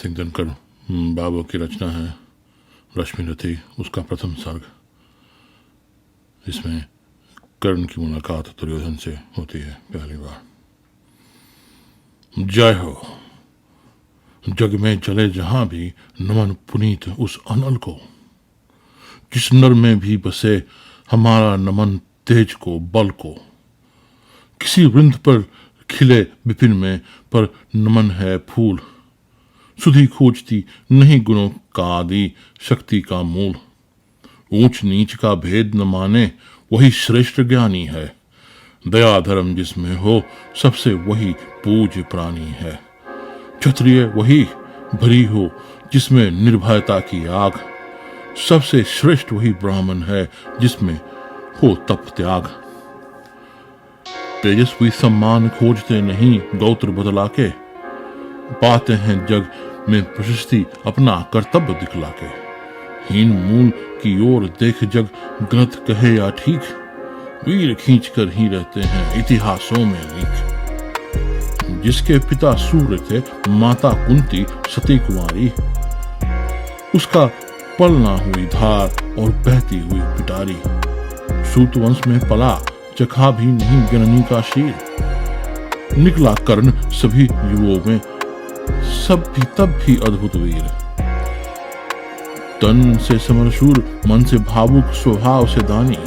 सिंह दिनकर बाबू की रचना है रश्मि रथी, उसका प्रथम सर्ग। इसमें कर्ण की मुलाकात दुर्योधन से होती है पहली बार। जय हो, जग में चले जहां भी नमन पुनीत उस अनल को, जिस नर में भी बसे हमारा नमन तेज को बल को। किसी वृंद पर खिले विपिन में पर नमन है फूल, सुधि खोजती नहीं गुणों का आदि शक्ति का मूल। ऊंच नीच का भेद न माने वही श्रेष्ठ ज्ञानी है, दया धर्म जिसमें हो सबसे वही पूज्य प्राणी है। क्षत्रिय वही भरी हो जिसमें निर्भयता की आग, सबसे श्रेष्ठ वही ब्राह्मण है जिसमें हो तप त्याग। तेजस्वी सम्मान खोजते नहीं गोत्र बदला के, पाते हैं जग में प्रशस्ति अपना कर्तव्य दिखला के। हीन मूल की ओर देख जग ग्रंथ कहे या ठीक, वीर खींच कर ही रहते हैं इतिहासों में लीक। जिसके पिता सूर्य थे माता कुंती सती कुमारी, उसका पलना हुई धार और बहती हुई पिटारी। सूत वंश में पला चखा भी नहीं जननी का शीर, निकला कर्ण सभी युवों में सब भी तब भी अद्भुत वीर। तन से समरशूर मन से भावुक स्वभाव से दानी,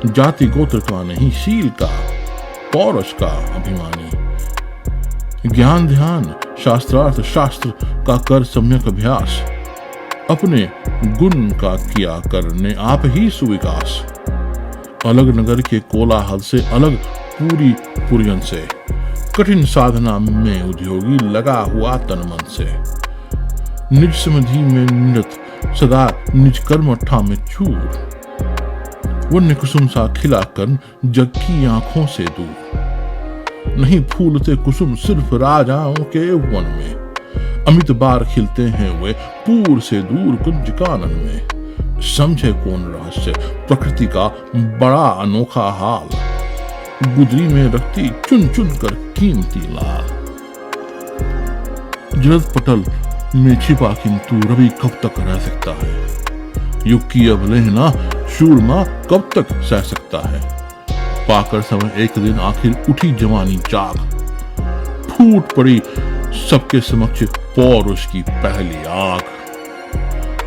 जाति गोत्र का नहीं शील का पौरुष का अभिमानी। ज्ञान ध्यान शास्त्रार्थ शास्त्र का कर सम्यक अभ्यास, अपने गुण का किया करने आप ही सुविकास। अलग नगर के कोलाहल से अलग पूरी पुरियन से, कठिन साधना में उद्योगी लगा हुआ तन मन से। निज समाधि में निरत सदा निज कर्मठा में चूर, वन्य कुसुम सा खिला कर जग की आंखों से दूर। नहीं फूलते कुसुम सिर्फ राजाओं के वन में, अमित बार खिलते हैं वे पूर से दूर कुंज कानन में। समझे कौन रहस्य प्रकृति का बड़ा अनोखा हाल, गुदरी में रखती चुन चुन कर कीमती लाल। जरद पटल में छिपा किंतु रवि कब तक रह सकता है, युग की अवहेलना शूरमा कब तक सह सकता है। पाकर समय एक दिन आखिर उठी जवानी जाग, फूट पड़ी सबके समक्ष पौरुष की पहली आग।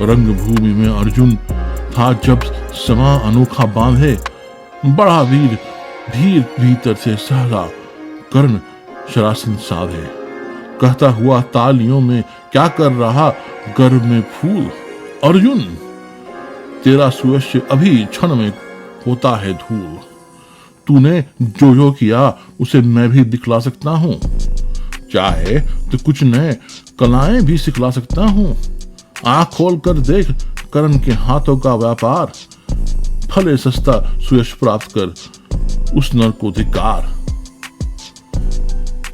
रंग भूमि में अर्जुन था जब समा अनोखा बांधे, बड़ा वीर धीर भीतर से सहला कर्ण शरासन साधे। कहता हुआ तालियों में क्या कर रहा गर्भ में फूल, अर्जुन तेरा सुयश अभी क्षण में होता है धूल। तूने जो किया उसे मैं भी दिखला सकता हूँ, चाहे तो कुछ नए कलाएं भी सिखला सकता हूँ। आंख खोल कर देख कर्ण के हाथों का व्यापार, फले सस्ता सुयश प्राप्त कर उस नर को धिक्कार।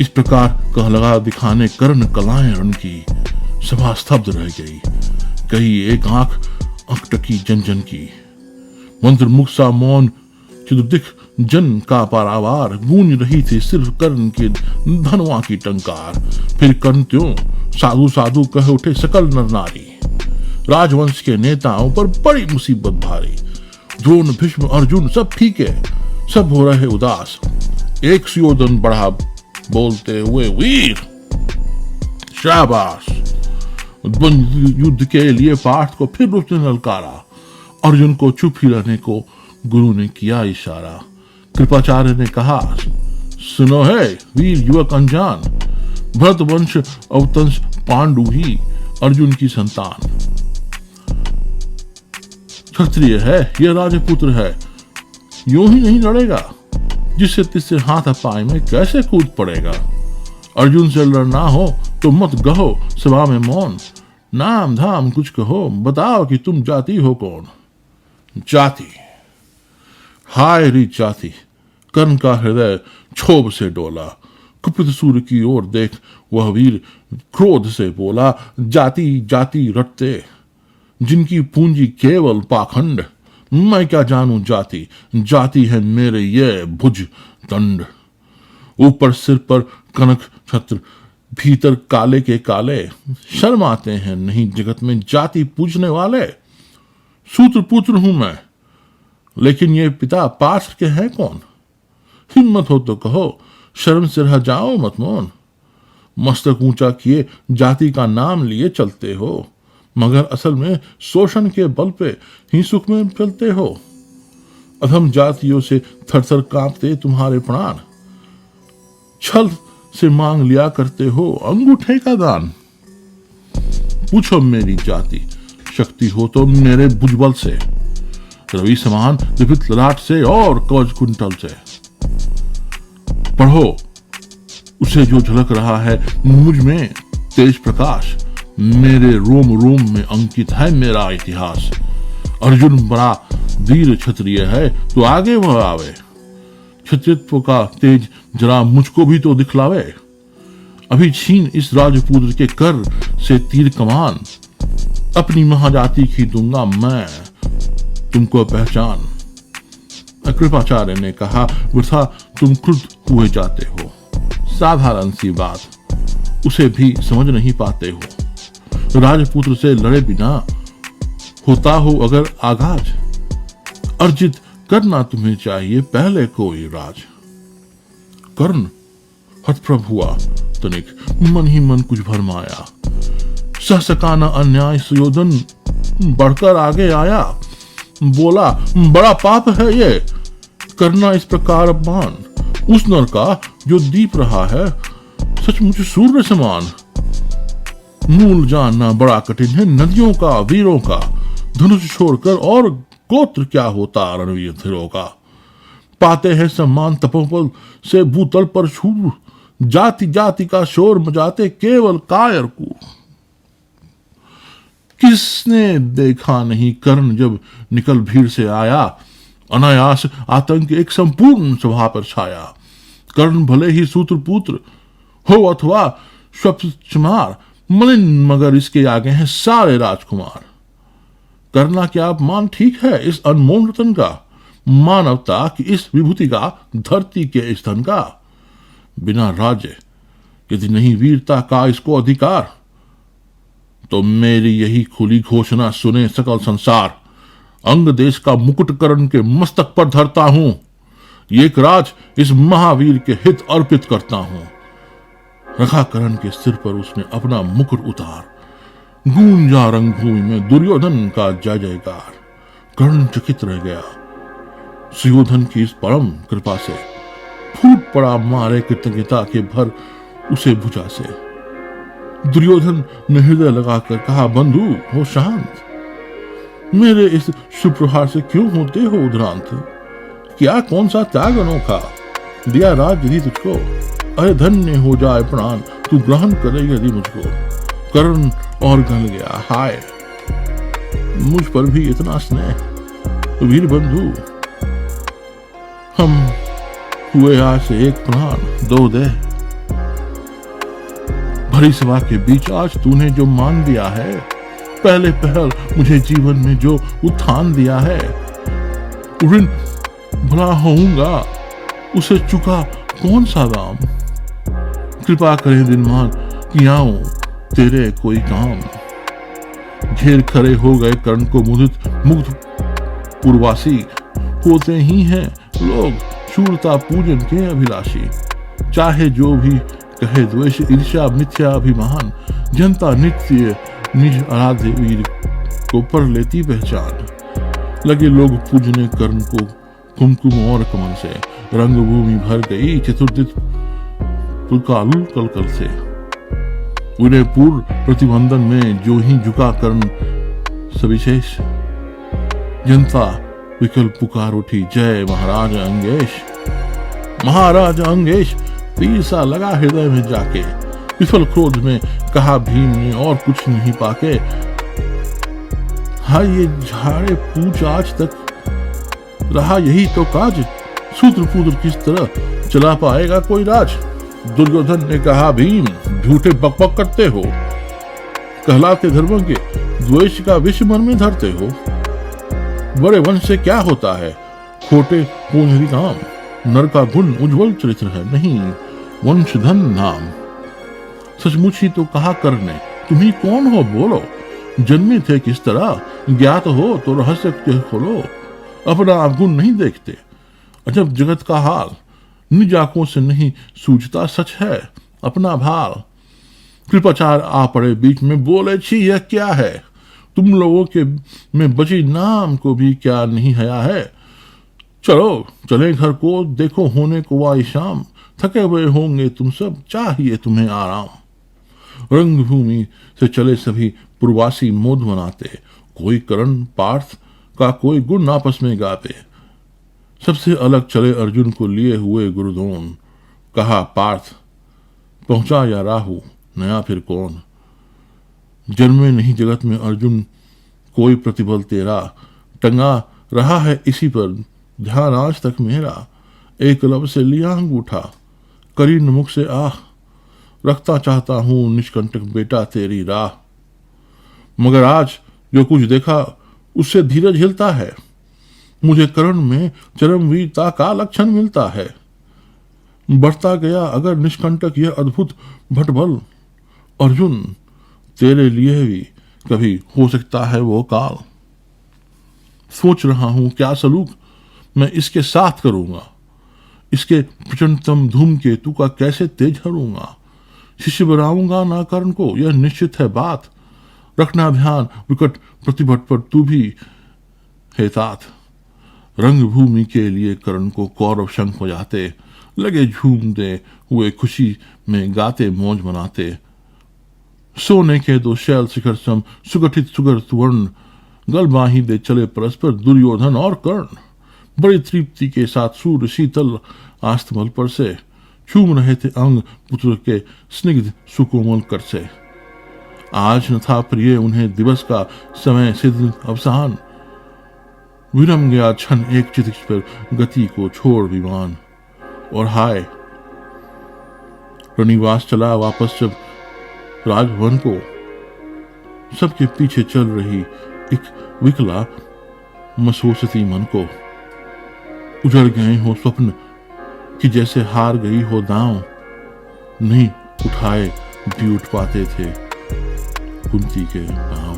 इस प्रकार कह लगा दिखाने कर्ण कलाएं रण की, सभा स्तब्ध रह गई। कही एक आंख अकटकी जन जन की, मंत्र मुख सा मौन चिदुदिख जन का पारावार। गूंज रही थी सिर्फ कर्ण के धनवा की टंकार। फिर कर्ण त्यों साधु साधु कह उठे सकल नर नारी, राजवंश के नेताओं पर बड़ी मुसीबत भारी। द्रोण भीष्म अर्जुन सब फीके, सब हो रहे उदास। एक सुयोधन बढ़ा बोलते हुए वीर शाबाश। युद्ध के लिए पार्थ को फिर उसने ललकारा, अर्जुन को चुप ही रहने को गुरु ने किया इशारा। कृपाचार्य ने कहा सुनो है वीर युवक अनजान, भरत वंश अवतंश पांडु ही अर्जुन की संतान। क्षत्रिय है यह राजपुत्र है, यूं ही नहीं लड़ेगा, जिससे तिससे हाथ पाए में कैसे कूद पड़ेगा। अर्जुन से लड़ना हो तो मत गहो सभा में मौन, नाम धाम कुछ कहो बताओ कि तुम जाति हो कौन। जाति, हाय री जाति। कर्ण का हृदय क्षोभ से डोला, कुपित सूर्य की ओर देख वह वीर क्रोध से बोला, जाति जाति रटते जिनकी पूंजी केवल पाखंड। मैं क्या जानूं जाति, जाति है मेरे ये भुज दंड। ऊपर सिर पर कनक छत्र भीतर काले के काले, शर्म आते हैं नहीं जगत में जाति पूजने वाले। सूत्र पुत्र हूं मैं, लेकिन ये पिता पार्थ के हैं कौन? हिम्मत हो तो कहो, शर्म से रह जाओ मत मौन। मस्तक ऊंचा किए जाति का नाम लिए चलते हो, मगर असल में शोषण के बल पे ही सुख में चलते हो। अधम जातियों से थरथर कांपते तुम्हारे प्राण, छल से मांग लिया करते हो अंगूठे का दान। पूछो मेरी जाति, शक्ति हो तो मेरे भुजबल से, रवि समान लिपित ललाट से और कवच कुंटल से। पढ़ो उसे जो झलक रहा है मुझ में तेज प्रकाश, मेरे रोम रोम में अंकित है मेरा इतिहास। अर्जुन बड़ा वीर क्षत्रिय है तो आगे वह आवे, क्षत्रित्व का तेज जरा मुझको भी तो दिखलावे। अभी छीन इस राजपुत्र के कर से तीर कमान, अपनी महाजाति की दूंगा मैं तुमको पहचान। कृपाचार्य ने कहा, वृथा तुम क्रुद्ध हुए जाते हो, साधारण सी बात उसे भी समझ नहीं पाते हो। राजपुत्र से लड़े बिना होता हो अगर आगाज, अर्जित करना तुम्हें चाहिए पहले कोई राज। कर्ण हतप्रभ हुआ तनिक, मन ही मन कुछ भरमाया, सह सकाना अन्याय सुयोधन बढ़कर आगे आया। बोला, बड़ा पाप है ये करना इस प्रकार अपमान, उस नर का जो दीप रहा है सचमुच सूर्य समान। मूल जानना बड़ा कठिन है नदियों का वीरों का, धनुष छोड़कर और गोत्र क्या होता रणवीर धीरों का। पाते हैं सम्मान तपोबल से भूतल पर छू, जाति जाति का शोर मचाते केवल कायर को। किसने देखा नहीं कर्ण जब निकल भीड़ से आया, अनायास आतंक एक संपूर्ण सभा पर छाया। कर्ण भले ही सूत्रपुत्र हो अथवा स्वप्नचमार, मलिन मगर इसके आगे हैं सारे राजकुमार। करना क्या अपमान ठीक है इस अनमोल रतन का, मानवता की इस विभूति का, धरती के स्तन का। बिना राज्य यदि नहीं वीरता का इसको अधिकार, तो मेरी यही खुली घोषणा सुने सकल संसार। अंग देश का मुकुट कर्ण के मस्तक पर धरता हूं, एक राज इस महावीर के हित अर्पित करता हूं। रखा कर्ण के सिर पर उसने अपना मुकुट उतार, गूंजा रंगभूमि में दुर्योधन का जय जयकार। कर्ण चकित रह गया, सुयोधन की इस परम कृपा से फूट पड़ा मारे कृतज्ञता के भर उसे भुजा से। दुर्योधन ने हृदय लगाकर कहा, बंधु हो शांत, मेरे इस शुभ प्रहार से क्यों होते हो उद्रांत। क्या कौन सा त्याग अनोखा, दिया राज यदि तुझको, अरे धन्य हो जाए प्राण तू ग्रहण करे यदि मुझको। कर्ण और गल गया, हाय मुझ पर भी इतना स्नेह वीर बंधु, हम हुए आज से एक प्राण दो दे। भरी सभा के बीच आज तूने जो मान दिया है, पहले पहल मुझे जीवन में जो उत्थान दिया है, ऋण भला होऊंगा उसे चुका कौन सा दाम। कृपा करें दिनमान कि आऊं तेरे कोई काम। घेर खड़े हो गए कर्ण को मुग्ध पूर्वासी, होते ही हैं लोग शूरता पूजन के अभिलाषी। चाहे जो भी कहे द्वेष ईर्ष्या मिथ्या अभिमान, जनता नित्य निज आराध्य वीर को पर लेती पहचान। लगे लोग पूजने कर्ण को कुमकुम और कमल से, रंगभूमि भर गई चतुर्दित पुलकालुल कलकल से। उन्हें पूर्व प्रतिबंधन में जो ही झुका कर्ण सविशेष, जनता विकल पुकार उठी, जय महाराज अंगेश। महाराज अंगेश तीर सा लगा हृदय में जाके, विफल क्रोध में कहा भीम ने और कुछ नहीं पाके, हाँ ये झाड़े पूछ आज तक रहा यही तो काज, सूत्रपुत्र किस तरह चला पाएगा कोई राज। दुर्योधन ने कहा, भीम झूठे बकबक करते हो, कहलाते धर्म के द्वेष का विष मन में धरते हो। बड़े वंश से क्या होता है खोटे पूंजरी काम, नर का गुण उज्जवल चरित्र है नहीं वंशधन नाम। सचमुच ही तो कहा करने, तुम ही कौन हो बोलो, जन्मे थे किस तरह, ज्ञात हो तो रहस्य खोलो, अपना अवगुण नहीं देखते, अजब जगत का हाल, निज आंखों से नहीं सूझता सच है अपना भाल। कृपाचार आ पड़े बीच में, बोले छी यह क्या है, तुम लोगों के में बची नाम को भी क्या नहीं हया है। चलो चले घर को, देखो होने को आई शाम, थके हुए होंगे तुम सब, चाहिए तुम्हें आराम। रंगभूमि से चले सभी पूर्वासी मोद मनाते, कोई करण पार्थ का कोई गुण आपस में गाते। सबसे अलग चले अर्जुन को लिए हुए गुरुदोन, कहा पार्थ पहुंचा या राहु, नया फिर कौन। जन्मे नहीं जगत में अर्जुन कोई प्रतिबल तेरा, टंगा रहा है इसी पर ध्यान आज तक मेरा। एक लब से लिया अंगूठा, करी मुख से आह, रखता चाहता हूं निष्कंटक बेटा तेरी राह। मगर आज जो कुछ देखा उससे धीरज हिलता है, मुझे कर्ण में चरम वीरता का लक्षण मिलता है। बढ़ता गया अगर निष्कंटक यह अद्भुत भटबल, अर्जुन तेरे लिए भी कभी हो सकता है वो काल। सोच रहा हूं क्या सलूक मैं इसके साथ करूंगा, इसके प्रचंडतम धूमकेतु का कैसे तेज हरूंगा। शिष्य बनाऊंगा ना कर्ण को, यह निश्चित है बात, रखना ध्यान विकट प्रतिभट पर तू भी है तात। रंगभूमि के लिए कर्ण को कौरव शंख बजाते, लगे झूमते हुए खुशी में गाते मौज मनाते। सोने के दो शैल शिखर सम सुगठित सुगर सुवर्ण, गल बाही दे चले परस्पर दुर्योधन और कर्ण। बड़ी तृप्ति के साथ सूर्य शीतल आस्तमल पर से चूम रहे थे अंग पुत्र के स्निग्ध सुकोमल कर से। आज न था प्रिय उन्हें दिवस का समय सिद्ध अवसान, विरम गया क्षण एक चित पर गति को छोड़ विमान। और हाय प्रणिवास चला वापस जब राजभवन को, सबके पीछे चल रही एक विकला मसोसती मन को। उजड़ गए हो स्वप्न कि जैसे हार गई हो दांव, नहीं उठाए भी उठ पाते थे कुंती के पांव।